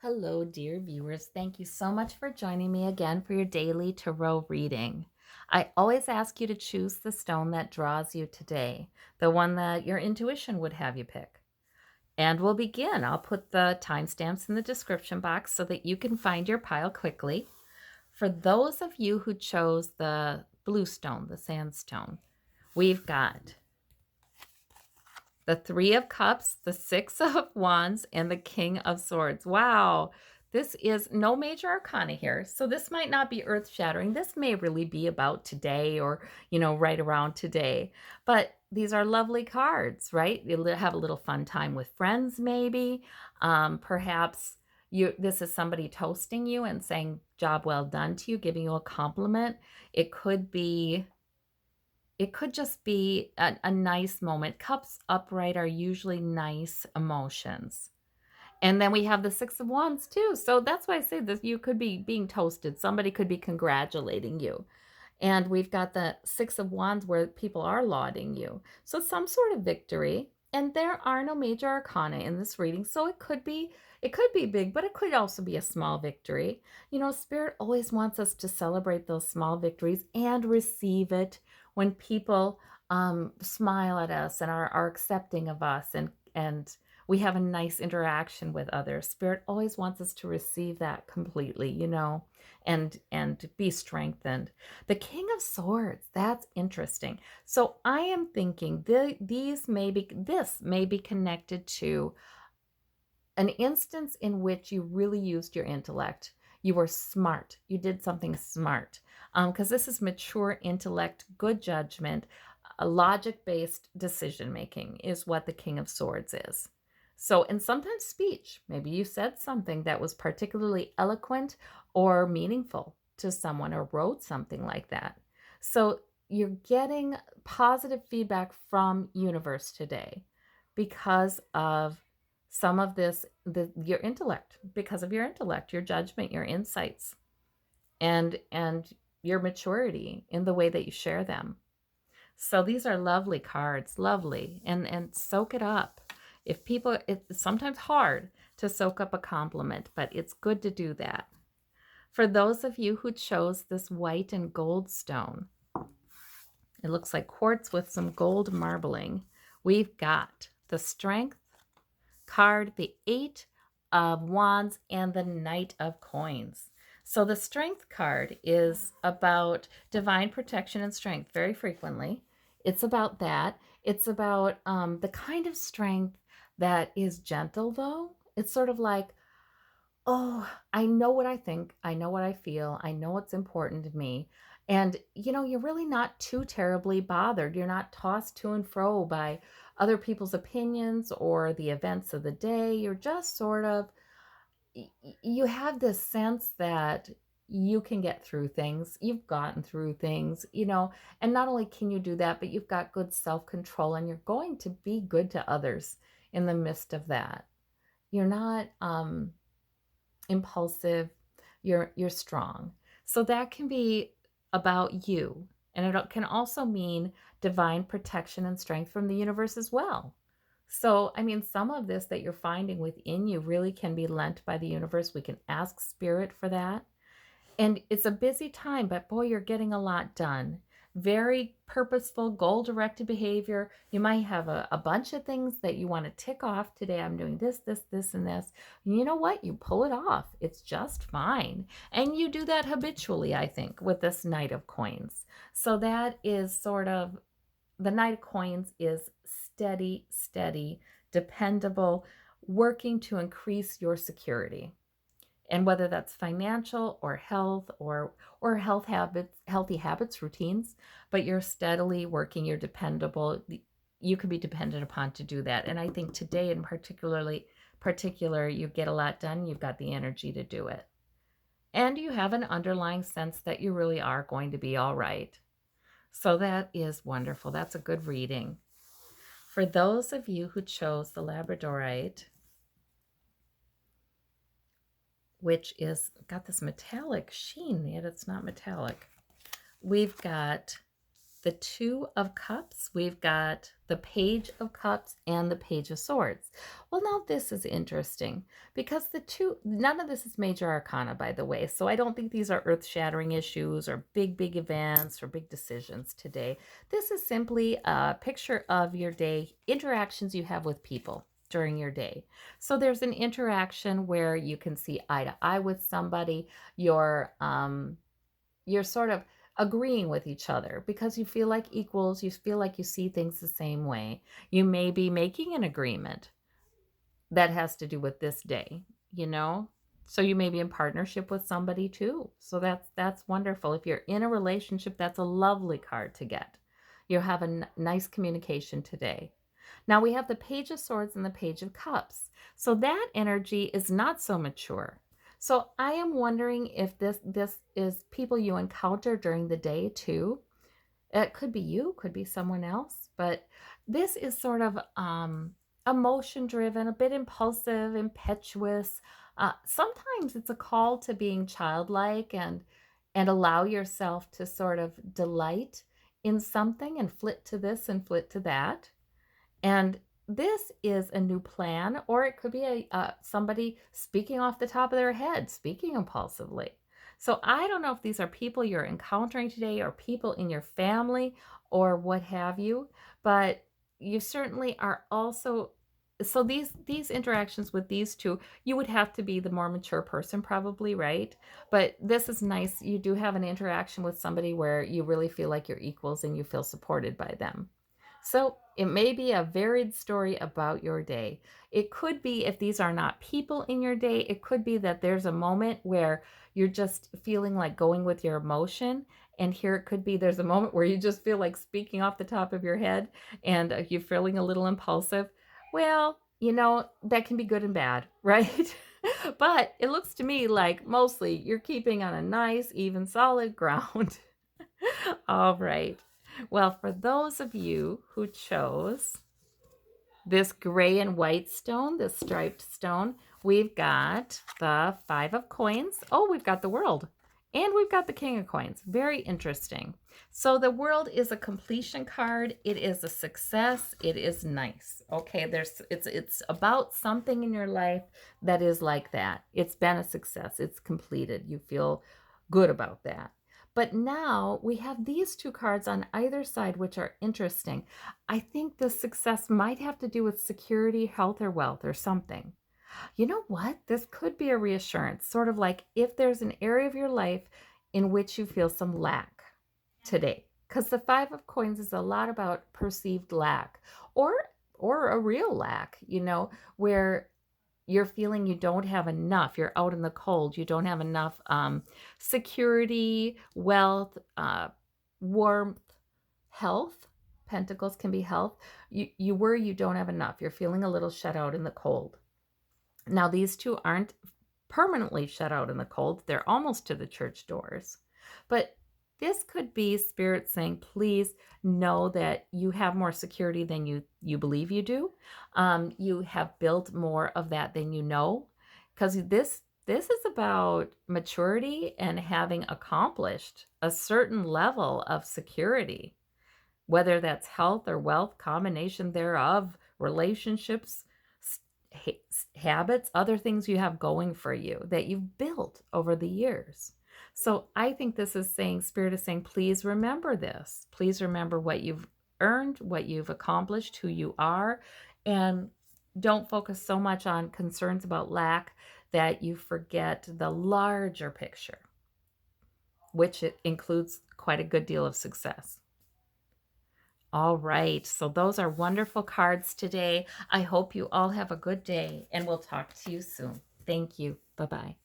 Hello, dear viewers. Thank you so much for joining me again for your daily tarot reading. I always ask you to choose the stone that draws you today, the one that your intuition would have you pick. And we'll begin. I'll put the timestamps in the description box so that you can find your pile quickly. For those of you who chose the blue stone, the sandstone, we've got the Three of Cups, the Six of Wands, and the King of Swords. Wow. This is no major arcana here. So this might not be earth shattering. This may really be about today or, right around today. But these are lovely cards, right? You'll have a little fun time with friends, maybe. Perhaps this is somebody toasting you and saying, job well done to you, giving you a compliment. It could just be a nice moment. Cups upright are usually nice emotions. And then we have the Six of Wands too. So that's why I say this. You could be being toasted. Somebody could be congratulating you. And we've got the Six of Wands where people are lauding you. So some sort of victory. And there are no major arcana in this reading. So it could be big, but it could also be a small victory. Spirit always wants us to celebrate those small victories and receive it when people smile at us and are accepting of us and we have a nice interaction with others. Spirit always wants us to receive that completely, and be strengthened. The King of Swords, that's interesting. So I am thinking this may be connected to an instance in which you really used your intellect. You were smart. You did something smart. Because this is mature intellect, good judgment, a logic-based decision making is what the King of Swords is. So, and sometimes speech. Maybe you said something that was particularly eloquent or meaningful to someone or wrote something like that. So you're getting positive feedback from universe today because of some of this, your intellect, because of your intellect, your judgment, your insights, and your maturity in the way that you share them. So these are lovely cards, lovely, and soak it up. It's sometimes hard to soak up a compliment, but it's good to do that. For those of you who chose this white and gold stone, it looks like quartz with some gold marbling. We've got the Strength card, the Eight of Wands, and the Knight of Coins. So the Strength card is about divine protection and strength very frequently. It's about that. It's about the kind of strength that is gentle, though. It's sort of like, oh, I know what I think. I know what I feel. I know what's important to me. And, you're really not too terribly bothered. You're not tossed to and fro by other people's opinions or the events of the day. You're just sort of, you have this sense that you can get through things. You've gotten through things, and not only can you do that, but you've got good self-control and you're going to be good to others in the midst of that. You're not, impulsive, you're strong. So that can be about you. And it can also mean divine protection and strength from the universe as well. So, I mean, some of this that you're finding within you really can be lent by the universe. We can ask spirit for that. And it's a busy time, but boy, you're getting a lot done. Very purposeful, goal-directed behavior. You might have a bunch of things that you want to tick off today. I'm doing this, this, this, and this. And you know what? You pull it off. It's just fine. And you do that habitually, I think, with this Knight of Coins. So that is sort of, the Knight of Coins is steady, steady, dependable, working to increase your security. And whether that's financial or health or health habits, healthy habits, routines, but you're steadily working, you're dependable. You can be dependent upon to do that. And I think today in particular, you get a lot done, you've got the energy to do it. And you have an underlying sense that you really are going to be all right. So that is wonderful. That's a good reading. For those of you who chose the Labradorite, which is got this metallic sheen, yet it's not metallic. We've got the Two of Cups, we've got the Page of Cups, and the Page of Swords. Well, now this is interesting because none of this is major arcana, by the way. So I don't think these are earth shattering issues or big events or big decisions today. This is simply a picture of your day, interactions you have with people during your day. So there's an interaction where you can see eye to eye with somebody. You're sort of agreeing with each other because you feel like equals, you feel like you see things the same way. You may be making an agreement that has to do with this day, you know? So you may be in partnership with somebody too. So that's wonderful. If you're in a relationship, that's a lovely card to get. You'll have a nice communication today. Now we have the Page of Swords and the Page of Cups. So that energy is not so mature. So I am wondering if this is people you encounter during the day too. It could be you, could be someone else, but this is sort of emotion driven, a bit impulsive, impetuous. Sometimes it's a call to being childlike and allow yourself to sort of delight in something and flit to this and flit to that. And this is a new plan, or it could be somebody speaking off the top of their head, speaking impulsively. So I don't know if these are people you're encountering today or people in your family or what have you, but you certainly are also. So these interactions with these two, you would have to be the more mature person probably, right? But this is nice. You do have an interaction with somebody where you really feel like you're equals and you feel supported by them. So it may be a varied story about your day. It could be, if these are not people in your day, it could be that there's a moment where you're just feeling like going with your emotion. And here it could be there's a moment where you just feel like speaking off the top of your head and you're feeling a little impulsive. Well, that can be good and bad, right? But it looks to me like mostly you're keeping on a nice, even, solid ground. All right. Well, for those of you who chose this gray and white stone, this striped stone, we've got the Five of Coins. Oh, we've got the World. And we've got the King of Coins. Very interesting. So the World is a completion card. It is a success. It is nice. Okay, it's about something in your life that is like that. It's been a success. It's completed. You feel good about that. But now we have these two cards on either side, which are interesting. I think the success might have to do with security, health, or wealth, or something. You know what? This could be a reassurance, sort of like if there's an area of your life in which you feel some lack today. Because the Five of Coins is a lot about perceived lack or a real lack, where you're feeling you don't have enough, you're out in the cold, you don't have enough security, wealth, warmth, health. Pentacles can be health. You worry you don't have enough, you're feeling a little shut out in the cold. Now these two aren't permanently shut out in the cold, they're almost to the church doors, but this could be spirit saying, please know that you have more security than you believe you do. You have built more of that than you know, because this is about maturity and having accomplished a certain level of security, whether that's health or wealth, combination thereof, relationships, habits, other things you have going for you that you've built over the years. So I think this is saying, Spirit is saying, please remember this. Please remember what you've earned, what you've accomplished, who you are, and don't focus so much on concerns about lack that you forget the larger picture, which it includes quite a good deal of success. All right, so those are wonderful cards today. I hope you all have a good day, and we'll talk to you soon. Thank you. Bye-bye.